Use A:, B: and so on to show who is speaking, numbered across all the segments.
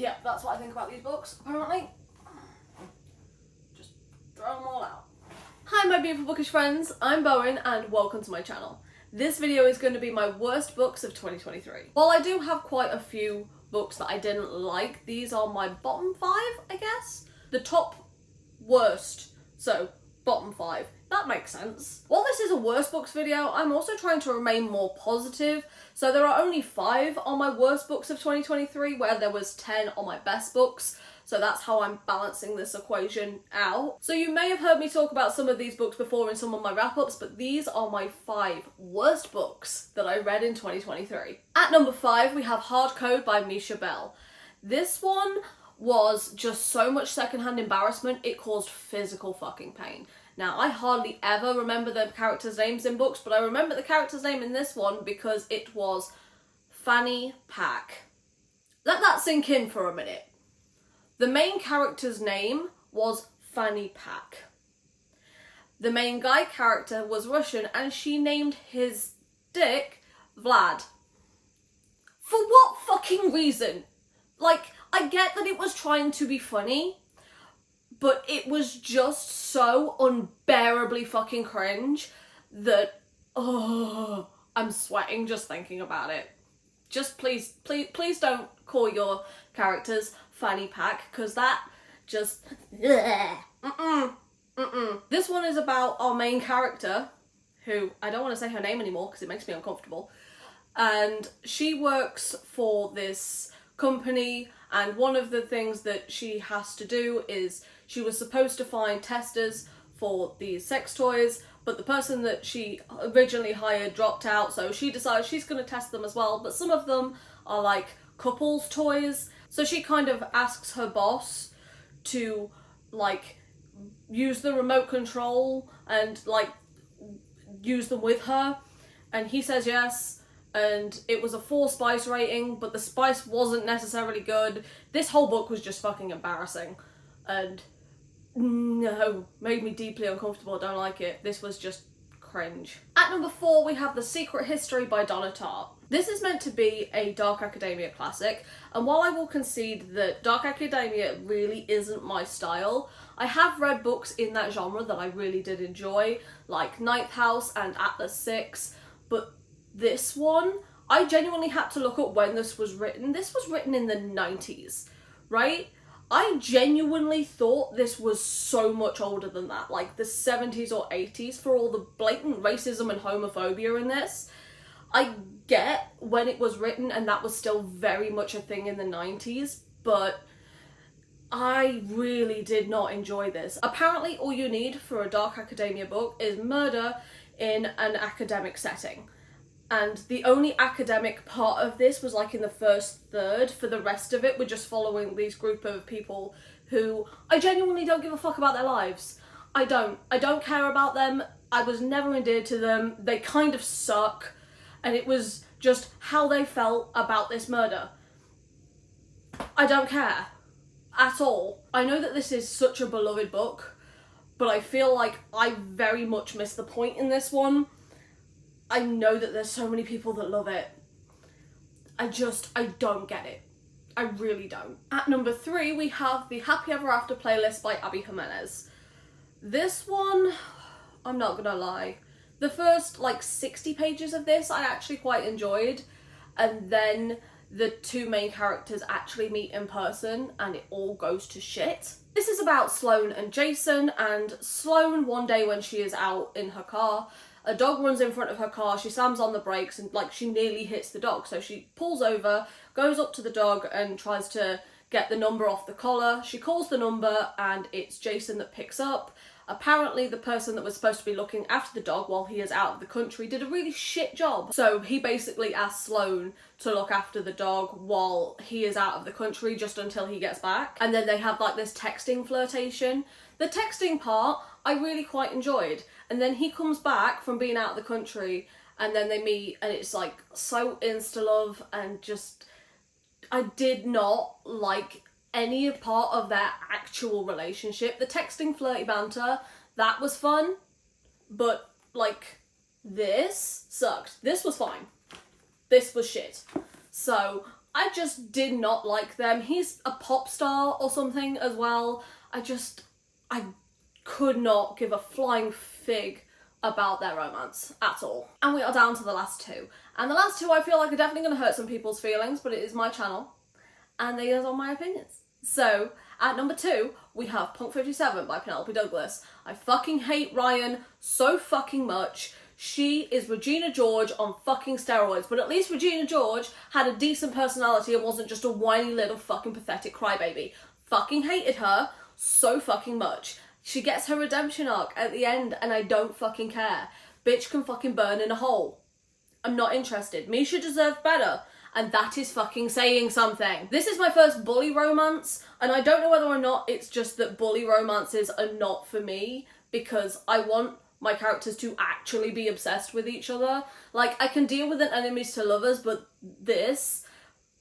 A: yeah, that's what I think about these books, apparently. Just throw them all out. Hi my beautiful bookish friends, I'm Bowen and welcome to my channel. This video is going to be my worst books of 2023. While I do have quite a few books that I didn't like, these are my bottom 5, I guess. The top worst, so bottom 5. That makes sense. While this is a worst books video, I'm also trying to remain more positive. So there are only 5 on my worst books of 2023, where there was 10 on my best books. So that's how I'm balancing this equation out. So you may have heard me talk about some of these books before in some of my wrap-ups, but these are my 5 worst books that I read in 2023. At number 5, we have Hard Code by Misha Bell. This one was just so much secondhand embarrassment, it caused physical fucking pain. Now, I hardly ever remember the characters' names in books, but I remember the character's name in this one because it was Fanny Pack. Let that sink in for a minute. The main character's name was Fanny Pack. The main guy character was Russian and she named his dick Vlad. For what fucking reason? Like, I get that it was trying to be funny, but it was just so unbearably fucking cringe that, oh, I'm sweating just thinking about it. Just please don't call your characters Fanny Pack, because that just, This one is about our main character, who, I don't want to say her name anymore because it makes me uncomfortable, and she works for this company, and one of the things that she has to do is she was supposed to find testers for these sex toys, but the person that she originally hired dropped out, so she decides she's going to test them as well, but some of them are like couples toys, so she kind of asks her boss to like use the remote control and like use them with her, and he says yes. And it was a 4 spice rating, but the spice wasn't necessarily good. This whole book was just fucking embarrassing. And no, made me deeply uncomfortable. I don't like it. This was just cringe. At number 4, we have The Secret History by Donna Tartt. This is meant to be a dark academia classic, and while I will concede that dark academia really isn't my style, I have read books in that genre that I really did enjoy, like Ninth House and Atlas 6, but this one, I genuinely had to look up when this was written. This was written in the 90s, right? I genuinely thought this was so much older than that, like the 70s or 80s, for all the blatant racism and homophobia in this. I get when it was written and that was still very much a thing in the 90s, but I really did not enjoy this. Apparently all you need for a dark academia book is murder in an academic setting. And the only academic part of this was like in the first third. For the rest of it, we're just following these group of people who I genuinely don't give a fuck about their lives. I don't care about them. I was never endeared to them. They kind of suck. And it was just how they felt about this murder. I don't care at all. I know that this is such a beloved book, but I feel like I very much missed the point in this one. I know that there's so many people that love it. I don't get it. I really don't. At number 3, we have the Happy Ever After playlist by Abby Jimenez. This one, I'm not gonna lie, the first like 60 pages of this I actually quite enjoyed, and then the 2 main characters actually meet in person and it all goes to shit. This is about Sloane and Jason, and Sloane, one day when she is out in her car, a dog runs in front of her car, she slams on the brakes and like she nearly hits the dog. So she pulls over, goes up to the dog and tries to get the number off the collar. She calls the number and it's Jason that picks up. Apparently the person that was supposed to be looking after the dog while he is out of the country did a really shit job. So he basically asked Sloane to look after the dog while he is out of the country just until he gets back. And then they have like this texting flirtation. The texting part I really quite enjoyed. And then he comes back from being out of the country and then they meet and it's like so insta-love, and just, I did not like any part of their actual relationship. The texting flirty banter, that was fun, but like this sucked. This was fine. This was shit. So I just did not like them. He's a pop star or something as well. I could not give a flying fig about their romance at all. And we are down to the last two. And the last two I feel like are definitely going to hurt some people's feelings, but it is my channel. And they are my opinions. So, at number 2, we have Punk 57 by Penelope Douglas. I fucking hate Ryan so fucking much. She is Regina George on fucking steroids, but at least Regina George had a decent personality and wasn't just a whiny little fucking pathetic crybaby. Fucking hated her so fucking much. She gets her redemption arc at the end and I don't fucking care. Bitch can fucking burn in a hole. I'm not interested. Misha deserved better. And that is fucking saying something. This is my first bully romance, and I don't know whether or not it's just that bully romances are not for me, because I want my characters to actually be obsessed with each other. Like, I can deal with an enemies to lovers, but this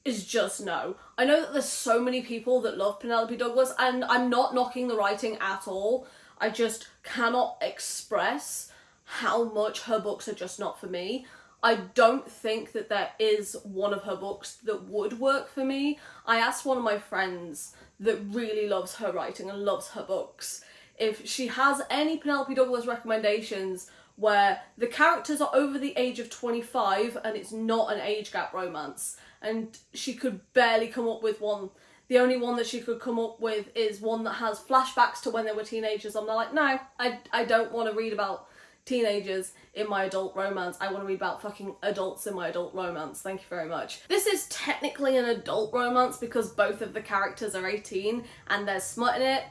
A: is just no. I know that there's so many people that love Penelope Douglas, and I'm not knocking the writing at all. I just cannot express how much her books are just not for me. I don't think that there is one of her books that would work for me. I asked one of my friends that really loves her writing and loves her books if she has any Penelope Douglas recommendations where the characters are over the age of 25 and it's not an age gap romance. And she could barely come up with one. The only one that she could come up with is one that has flashbacks to when they were teenagers. I'm like, no, I don't want to read about teenagers in my adult romance. I want to read about fucking adults in my adult romance. Thank you very much. This is technically an adult romance because both of the characters are 18 and there's smut in it,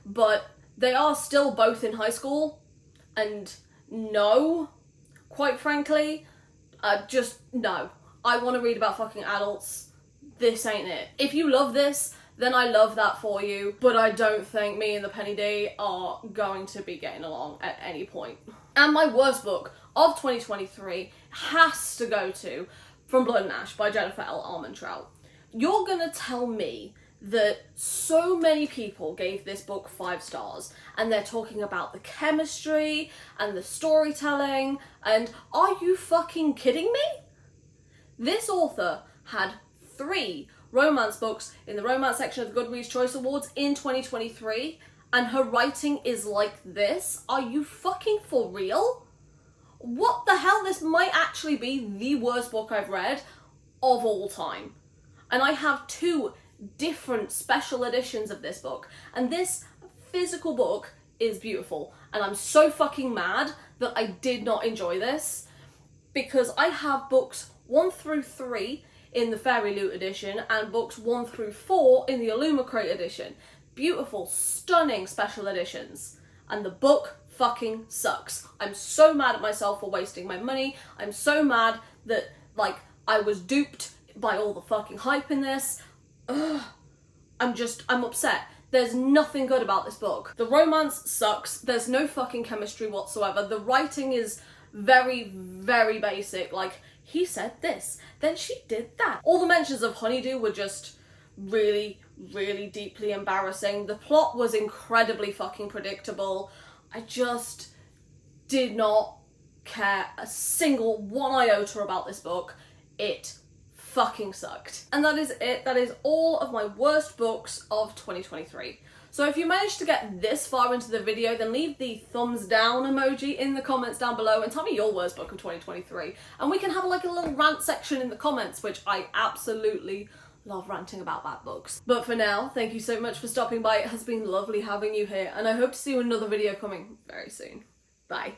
A: but they are still both in high school, and no, quite frankly, just no. I want to read about fucking adults. This ain't it. If you love this, then I love that for you, but I don't think me and the Penny D are going to be getting along at any point. And my worst book of 2023 has to go to From Blood and Ash by Jennifer L. Armentrout. You're gonna tell me that so many people gave this book 5 stars and they're talking about the chemistry and the storytelling, and are you fucking kidding me? This author had 3 romance books in the romance section of the Goodreads Choice Awards in 2023, and her writing is like this? Are you fucking for real? What the hell? This might actually be the worst book I've read of all time. And I have 2 different special editions of this book, and this physical book is beautiful, and I'm so fucking mad that I did not enjoy this, because I have books 1 through 3 in the Fairy Loot edition and books 1 through 4 in the Illumicrate edition. Beautiful, stunning special editions. And the book fucking sucks. I'm so mad at myself for wasting my money. I'm so mad that, like, I was duped by all the fucking hype in this. Ugh. I'm upset. There's nothing good about this book. The romance sucks. There's no fucking chemistry whatsoever. The writing is very, very basic. Like, he said this, then she did that. All the mentions of honeydew were just really, really deeply embarrassing. The plot was incredibly fucking predictable. I just did not care a single one iota about this book. It fucking sucked. And that is it. That is all of my worst books of 2023. So if you managed to get this far into the video, then leave the thumbs down emoji in the comments down below and tell me your worst book of 2023. And we can have like a little rant section in the comments, which I absolutely love ranting about bad books. But for now, thank you so much for stopping by. It has been lovely having you here, and I hope to see you in another video coming very soon. Bye.